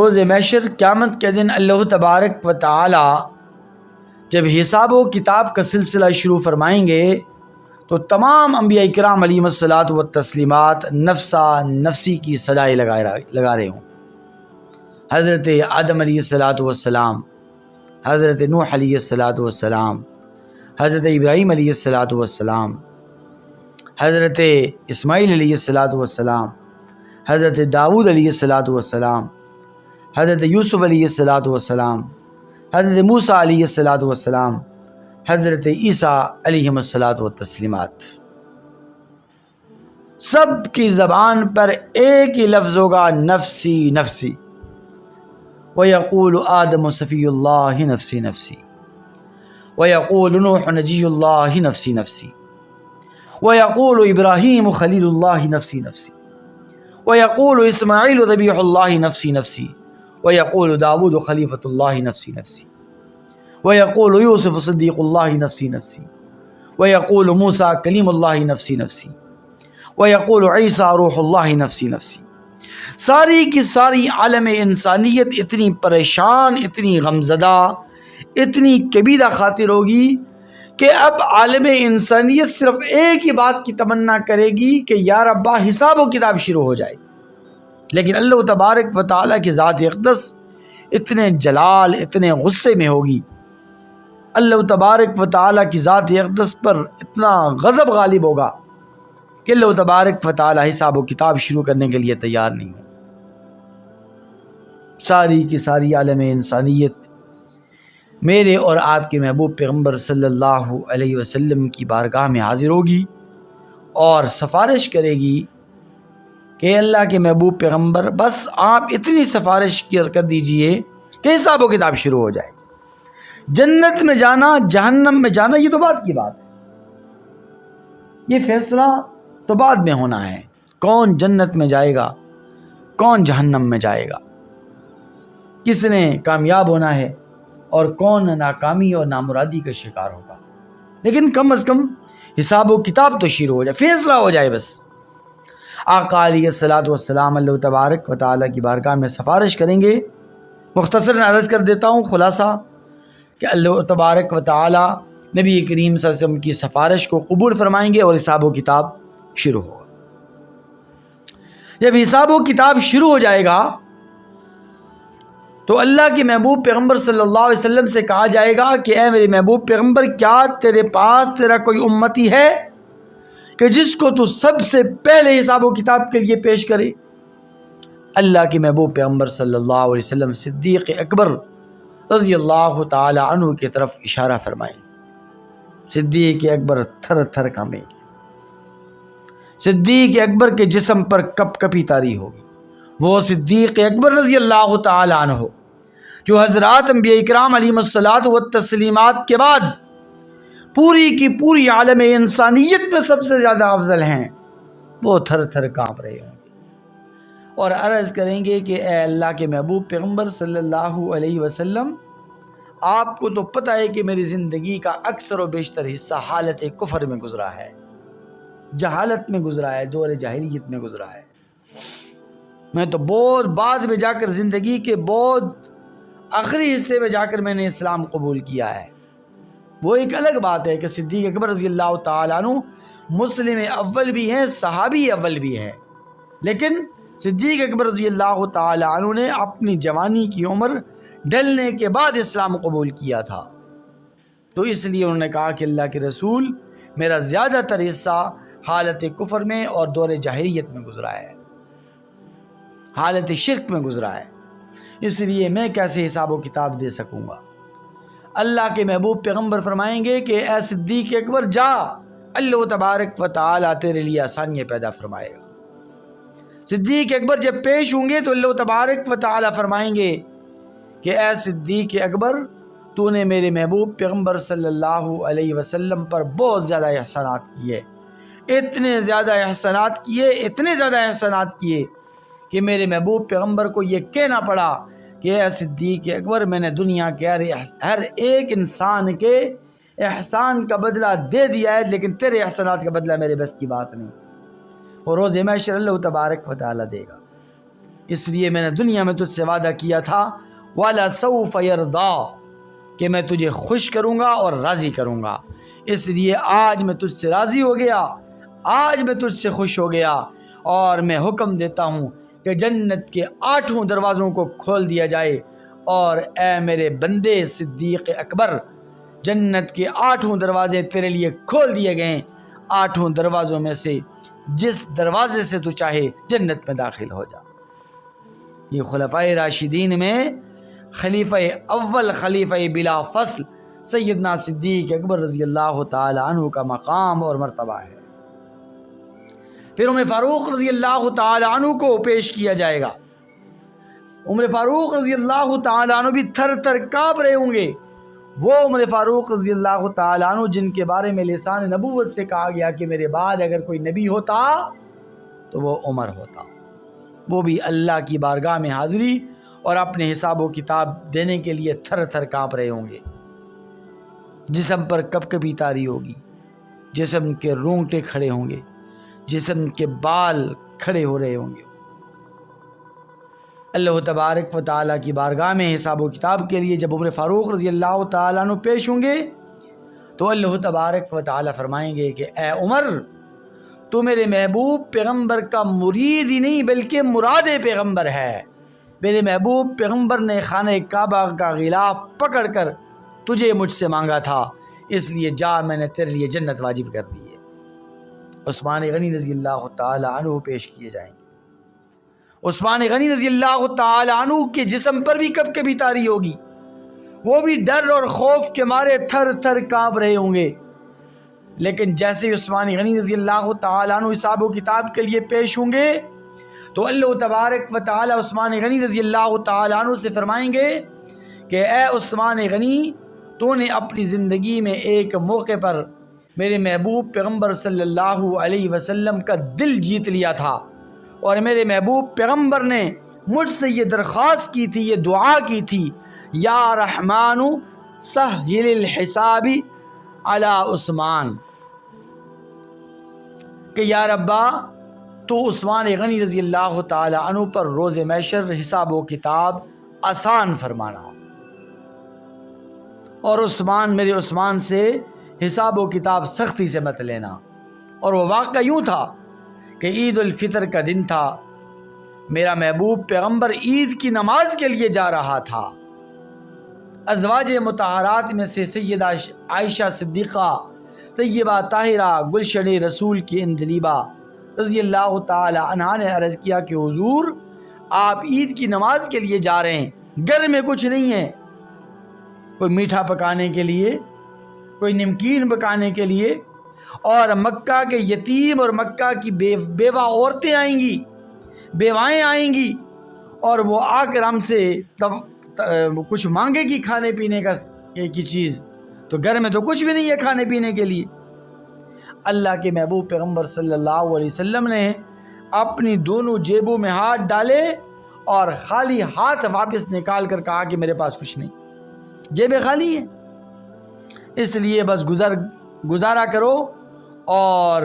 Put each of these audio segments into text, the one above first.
روز محشر قیامت کے دن اللہ تبارک و تعالی جب حساب و کتاب کا سلسلہ شروع فرمائیں گے تو تمام انبیاء کرام علیہم الصلاۃ والتسلیمات نفسا نفسی کی صدائیں لگا رہے ہوں۔ حضرت آدم علیہ الصلاۃ والسلام، حضرت نوح علیہ الصلاۃ والسلام، حضرت ابراہیم علیہ الصلاۃ والسلام، حضرت اسماعیل علیہ الصلاۃ والسلام، حضرت داؤد علیہ الصلاۃ والسلام، حضرت یوسف علیہ الصلاۃ والسلام، حضرت موسیٰ علیہ الصلاۃ والسلام، حضرت عیسیٰ علیہ الصلاۃ والتسلیمات، سب کی زبان پر ایک ہی لفظ ہوگا، نفسی نفسی۔ وَيَقُولُ آدَمُ صَفِيُّ اللَّهِ نَفْسِي نَفْسِي، وَيَقُولُ نُوحُ نَجِيُّ اللَّهِ نَفْسِي نَفْسِي، وَيَقُولُ إِبْرَاهِيمُ خَلِيلُ اللَّهِ نَفْسِي نَفْسِي، وَيَقُولُ إِسْمَاعِيلُ ذَبِيحُ اللَّهِ نَفْسِي نَفْسِي، وَيَقُولُ دَاوُودُ خَلِيفَةُ اللَّهِ نَفْسِي نَفْسِي، وَيَقُولُ يُوسُفُ صِدِّيقُ اللَّهِ نَفْسِي نَفْسِي، وَيَقُولُ مُوسَى كَلِيمُ اللَّهِ نَفْسِي نَفْسِي، وَيَقُولُ عِيسَى روح اللَّهِ نَفْسِي نَفْسِي۔ ساری کی ساری عالم انسانیت اتنی پریشان، اتنی غمزدہ، اتنی کبیدہ خاطر ہوگی کہ اب عالم انسانیت صرف ایک ہی بات کی تمنا کرے گی کہ یا ربا حساب و کتاب شروع ہو جائے۔ لیکن اللہ تبارک و تعالیٰ کی ذات اقدس اتنے جلال، اتنے غصے میں ہوگی، اللہ تبارک و تعالیٰ کی ذات اقدس پر اتنا غضب غالب ہوگا کہ اللہ تبارک و تعالیٰ حساب و کتاب شروع کرنے کے لیے تیار نہیں ہو۔ ساری کی ساری عالم انسانیت میرے اور آپ کے محبوب پیغمبر صلی اللہ علیہ وسلم کی بارگاہ میں حاضر ہوگی اور سفارش کرے گی کہ اللہ کے محبوب پیغمبر بس آپ اتنی سفارش کر دیجئے کہ حساب و کتاب شروع ہو جائے۔ جنت میں جانا، جہنم میں جانا، یہ تو بعد کی بات ہے، یہ فیصلہ تو بعد میں ہونا ہے، کون جنت میں جائے گا، کون جہنم میں جائے گا، کس نے کامیاب ہونا ہے اور کون ناکامی اور نامرادی کا شکار ہوگا۔ لیکن کم از کم حساب و کتاب تو شروع ہو جائے، فیصلہ ہو جائے بس۔ آقا علیہ الصلاۃ والسلام اللہ تبارک و تعالیٰ کی بارگاہ میں سفارش کریں گے۔ مختصراً عرض کر دیتا ہوں خلاصہ کہ اللہ تبارک و تعالیٰ نبی کریم صلی اللہ علیہ وسلم کی سفارش کو قبول فرمائیں گے اور حساب و کتاب شروع ہوگا۔ جب حساب و کتاب شروع ہو جائے گا تو اللہ کے محبوب پیغمبر صلی اللہ علیہ وسلم سے کہا جائے گا کہ اے میرے محبوب پیغمبر، کیا تیرے پاس تیرا کوئی امتی ہے کہ جس کو تو سب سے پہلے حساب و کتاب کے لیے پیش کرے؟ اللہ کے محبوب پیغمبر صلی اللہ علیہ وسلم صدیق اکبر رضی اللہ تعالی عنہ کی طرف اشارہ فرمائیں۔ صدیق اکبر تھر تھر کانپیں گے، صدیق اکبر کے جسم پر کپ کپی طاری ہوگی۔ وہ صدیق اکبر رضی اللہ تعالی عنہ جو حضرات انبیاء اکرام علیہم الصلاۃ والتسلیمات کے بعد پوری کی پوری عالم انسانیت میں سب سے زیادہ افضل ہیں، وہ تھر تھر کانپ رہے ہوں گے اور عرض کریں گے کہ اے اللہ کے محبوب پیغمبر صلی اللہ علیہ وسلم، آپ کو تو پتہ ہے کہ میری زندگی کا اکثر و بیشتر حصہ حالت کفر میں گزرا ہے، جہالت میں گزرا ہے، دور جاہلیت میں گزرا ہے۔ میں تو بہت بعد میں جا کر زندگی کے بہت آخری حصے میں جا کر میں نے اسلام قبول کیا ہے۔ وہ ایک الگ بات ہے کہ صدیق اکبر رضی اللہ تعالیٰ عنہ مسلم اول بھی ہیں، صحابی اول بھی ہیں، لیکن صدیق اکبر رضی اللہ تعالیٰ عنہ نے اپنی جوانی کی عمر ڈھلنے کے بعد اسلام قبول کیا تھا، تو اس لیے انہوں نے کہا کہ اللہ کے رسول، میرا زیادہ تر حصہ حالت کفر میں اور دور جاہلیت میں گزرا ہے، حالت شرک میں گزرا ہے، اس لیے میں کیسے حساب و کتاب دے سکوں گا۔ اللہ کے محبوب پیغمبر فرمائیں گے کہ اے صدیق اکبر جا، اللہ تبارک و تعالیٰ تیرے لیے آسانیاں پیدا فرمائے گا۔ صدیق اکبر جب پیش ہوں گے تو اللہ تبارک و تعالیٰ فرمائیں گے کہ اے صدیق اکبر، تو نے میرے محبوب پیغمبر صلی اللہ علیہ وسلم پر بہت زیادہ احسانات کیے، اتنے زیادہ احسانات کیے، اتنے زیادہ احسانات کیے کہ میرے محبوب پیغمبر کو یہ کہنا پڑا کہ اے صدیق اکبر، میں نے دنیا کے ہر ایک انسان کے احسان کا بدلہ دے دیا ہے، لیکن تیرے احسانات کا بدلہ میرے بس کی بات نہیں، اور روز محشر اللہ تبارک و تعالیٰ دے گا۔ اس لیے میں نے دنیا میں تجھ سے وعدہ کیا تھا وَلَسَوْفَ يَرْضَىٰ کہ میں تجھے خوش کروں گا اور راضی کروں گا، اس لیے آج میں تجھ سے راضی ہو گیا، آج میں تجھ سے خوش ہو گیا، اور میں حکم دیتا ہوں کہ جنت کے 8 دروازوں کو کھول دیا جائے، اور اے میرے بندے صدیق اکبر، جنت کے 8 دروازے تیرے لیے کھول دیے گئے، 8 دروازوں میں سے جس دروازے سے تو چاہے جنت میں داخل ہو جا۔ یہ خلفائے راشدین میں خلیفہ اول، خلیفہ بلا فصل سیدنا صدیق اکبر رضی اللہ تعالی عنہ کا مقام اور مرتبہ ہے۔ پھر عمر فاروق رضی اللہ تعالی عنہ کو پیش کیا جائے گا۔ عمر فاروق رضی اللہ تعالی عنہ بھی تھر تھر کانپ رہے ہوں گے، وہ عمر فاروق رضی اللہ تعالی عنہ جن کے بارے میں لسان نبوت سے کہا گیا کہ میرے بعد اگر کوئی نبی ہوتا تو وہ عمر ہوتا، وہ بھی اللہ کی بارگاہ میں حاضری اور اپنے حساب و کتاب دینے کے لیے تھر تھر کانپ رہے ہوں گے۔ جسم پر کپ کپی طاری ہوگی، جسم کے رونگٹے کھڑے ہوں گے، جسم کے بال کھڑے ہو رہے ہوں گے۔ اللہ تبارک و تعالیٰ کی بارگاہ میں حساب و کتاب کے لیے جب عمر فاروق رضی اللہ تعالیٰ عنہ پیش ہوں گے تو اللہ تبارک و تعالیٰ فرمائیں گے کہ اے عمر، تو میرے محبوب پیغمبر کا مرید ہی نہیں بلکہ مراد پیغمبر ہے۔ میرے محبوب پیغمبر نے خانہ کعبہ کا غلاف پکڑ کر تجھے مجھ سے مانگا تھا، اس لیے جا، میں نے تیرے لیے جنت واجب کر دی ہے۔ عثمان غنی رضی اللہ تعالی عنہ پیش کیے جائیں گے۔ عثمان غنی رضی اللہ تعالی عنہ کے جسم پر بھی کب کبھی طاری ہوگی، وہ بھی ڈر اور خوف کے مارے تھر تھر کانپ رہے ہوں گے، لیکن جیسے ہی عثمان غنی رضی اللہ تعالی عنہ حساب و کتاب کے لیے پیش ہوں گے تو اللہ تبارک و تعالی عثمان غنی رضی اللہ تعالی عنہ سے فرمائیں گے کہ اے عثمان غنی، تو نے اپنی زندگی میں ایک موقع پر میرے محبوب پیغمبر صلی اللہ علیہ وسلم کا دل جیت لیا تھا، اور میرے محبوب پیغمبر نے مجھ سے یہ درخواست کی تھی، یہ دعا کی تھی، یا رحمان سہل الحساب علی عثمان، کہ یا ربا تو عثمان غنی رضی اللہ تعالی عنہ پر روز محشر حساب و کتاب آسان فرمانا، اور میرے عثمان سے حساب و کتاب سختی سے مت لینا۔ اور وہ واقعہ یوں تھا کہ عید الفطر کا دن تھا، میرا محبوب پیغمبر عید کی نماز کے لیے جا رہا تھا، ازواج مطہرات میں سے سیدہ عائشہ صدیقہ طیبہ طاہرہ گلشن رسول کی اندلیبہ رضی اللہ تعالی عنہا نے عرض کیا کہ حضور، آپ عید کی نماز کے لیے جا رہے ہیں، گھر میں کچھ نہیں ہے، کوئی میٹھا پکانے کے لیے، کوئی نمکین پکانے کے لیے، اور مکہ کے یتیم اور مکہ کی بیوہ عورتیں آئیں گی، بیوائیں آئیں گی، اور وہ آ کر ہم سے کچھ مانگے گی کھانے پینے کی چیز، تو گھر میں تو کچھ بھی نہیں ہے کھانے پینے کے لیے۔ اللہ کے محبوب پیغمبر صلی اللہ علیہ وسلم نے اپنی دونوں جیبوں میں ہاتھ ڈالے اور خالی ہاتھ واپس نکال کر کہا کہ میرے پاس کچھ نہیں، جیبیں خالی ہیں، اس لیے بس گزارا کرو اور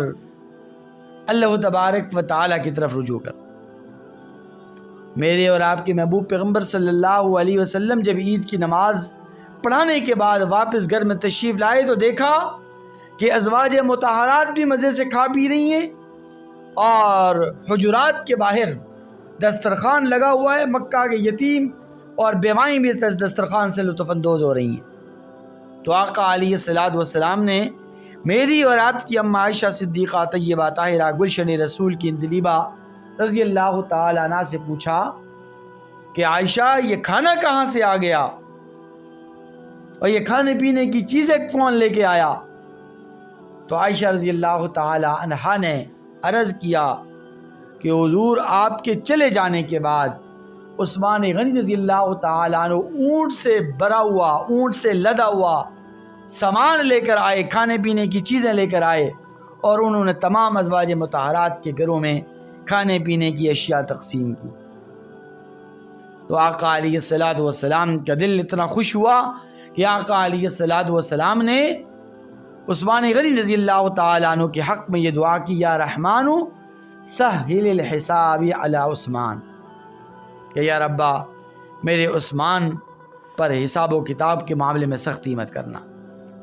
اللہ تبارک و تعالیٰ کی طرف رجوع کرو۔ میرے اور آپ کے محبوب پیغمبر صلی اللہ علیہ وسلم جب عید کی نماز پڑھانے کے بعد واپس گھر میں تشریف لائے تو دیکھا کہ ازواج مطہرات بھی مزے سے کھا پی رہی ہیں، اور حجرات کے باہر دسترخوان لگا ہوا ہے، مکہ کے یتیم اور بیوائیں بھی دسترخوان سے لطف اندوز ہو رہی ہیں۔ تو آقا علیہ الصلوۃ والسلام نے میری اور آپ کی اماں عائشہ صدیقہ طیبہ طاہرہ گلشن رسول کی اندلیبہ رضی اللہ تعالی عنہ سے پوچھا کہ عائشہ، یہ کھانا کہاں سے آ گیا اور یہ کھانے پینے کی چیزیں کون لے کے آیا؟ تو عائشہ رضی اللہ تعالی عنہا نے عرض کیا کہ حضور، آپ کے چلے جانے کے بعد عثمان غنی رضی اللہ تعالی عنہ اونٹ سے بھرا ہوا، اونٹ سے لدا ہوا سامان لے کر آئے، کھانے پینے کی چیزیں لے کر آئے، اور انہوں نے تمام ازواج مطہرات کے گھروں میں کھانے پینے کی اشیاء تقسیم کی۔ تو آقا علیہ الصلوۃ والسلام کا دل اتنا خوش ہوا کہ آقا علیہ الصلوۃ والسلام نے عثمان غنی رضی اللہ تعالی عنہ کے حق میں یہ دعا کی، یا رحمان سہل الحساب علی عثمان، کہ یا ربا میرے عثمان پر حساب و کتاب کے معاملے میں سختی مت کرنا،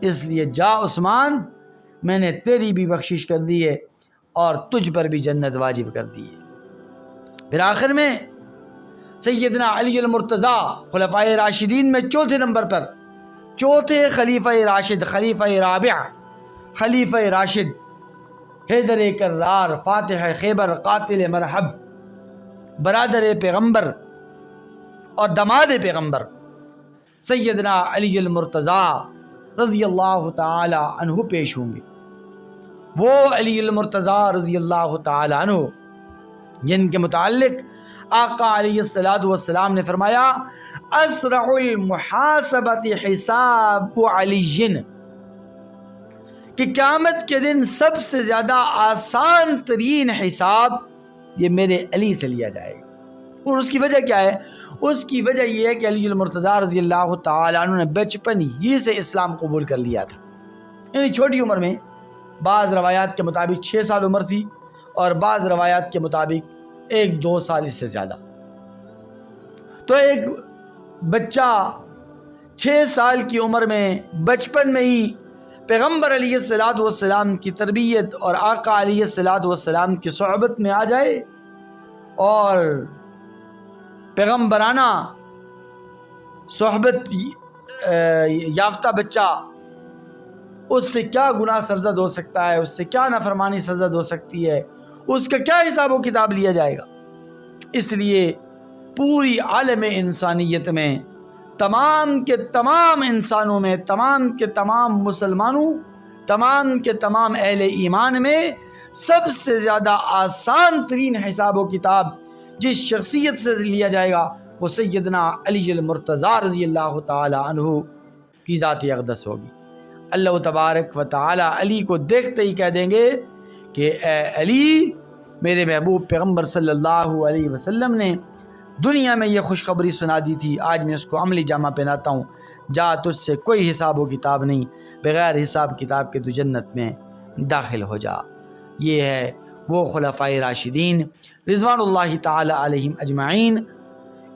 اس لیے جا عثمان، میں نے تیری بھی بخشش کر دی ہے اور تجھ پر بھی جنت واجب کر دی ہے۔ پھر آخر میں سیدنا علی المرتضیٰ خلفائے راشدین میں چوتھے نمبر پر، چوتھے خلیفہ راشد، خلیفہ رابع، خلیفہ راشد، حیدر کرار، فاتح خیبر، قاتل مرحب، برادر پیغمبر اور دماد پیغمبر سیدنا علی المرتضیٰ رضی اللہ تعالی عنہ پیش ہوں گے۔ وہ علی المرتضیٰ رضی اللہ تعالی عنہ جن کے متعلق آقا علیہ الصلوۃ والسلام نے فرمایا اسرع المحاسبۃ حساب علی، کہ قیامت کے دن سب سے زیادہ آسان ترین حساب یہ میرے علی سے لیا جائے گا۔ اور اس کی وجہ کیا ہے؟ اس کی وجہ یہ ہے کہ علی المرتضیٰ رضی اللہ تعالی عنہ نے بچپن ہی سے اسلام قبول کر لیا تھا، یعنی چھوٹی عمر میں، بعض روایات کے مطابق 6 سال عمر تھی اور بعض روایات کے مطابق 1-2 سال اس سے زیادہ۔ تو ایک بچہ 6 سال کی عمر میں بچپن میں ہی پیغمبر علیہ الصلوۃ والسلام کی تربیت اور آقا علیہ الصلوۃ والسلام کی صحبت میں آ جائے اور پیغمبرانہ صحبت یافتہ بچہ، اس سے کیا گناہ سرزد ہو سکتا ہے، اس سے کیا نافرمانی سرزد ہو سکتی ہے، اس کا کیا حساب و کتاب لیا جائے گا۔ اس لیے پوری عالم انسانیت میں، تمام کے تمام انسانوں میں، تمام کے تمام مسلمانوں، تمام کے تمام اہل ایمان میں سب سے زیادہ آسان ترین حساب و کتاب جس شخصیت سے لیا جائے گا وہ سیدنا علی المرتضیٰ رضی اللہ تعالی عنہ کی ذات اقدس ہوگی۔ اللہ تبارک و تعالی علی کو دیکھتے ہی کہہ دیں گے کہ اے علی، میرے محبوب پیغمبر صلی اللہ علیہ وسلم نے دنیا میں یہ خوشخبری سنا دی تھی، آج میں اس کو عملی جامہ پہناتا ہوں، جا تجھ سے کوئی حساب و کتاب نہیں، بغیر حساب کتاب کے تو جنت میں داخل ہو جا۔ یہ ہے وہ خلفائے راشدین رضوان اللہ تعالی علیہم اجمعین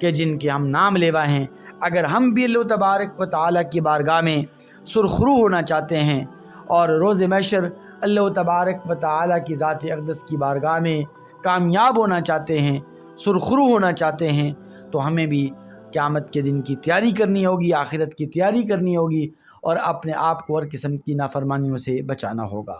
کہ جن کے ہم نام لیوا ہیں۔ اگر ہم بھی اللہ تبارک و تعالی کی بارگاہ میں سرخرو ہونا چاہتے ہیں اور روز محشر اللہ تبارک و تعالی کی ذات اقدس کی بارگاہ میں کامیاب ہونا چاہتے ہیں، سرخرو ہونا چاہتے ہیں، تو ہمیں بھی قیامت کے دن کی تیاری کرنی ہوگی، آخرت کی تیاری کرنی ہوگی اور اپنے آپ کو ہر قسم کی نافرمانیوں سے بچانا ہوگا۔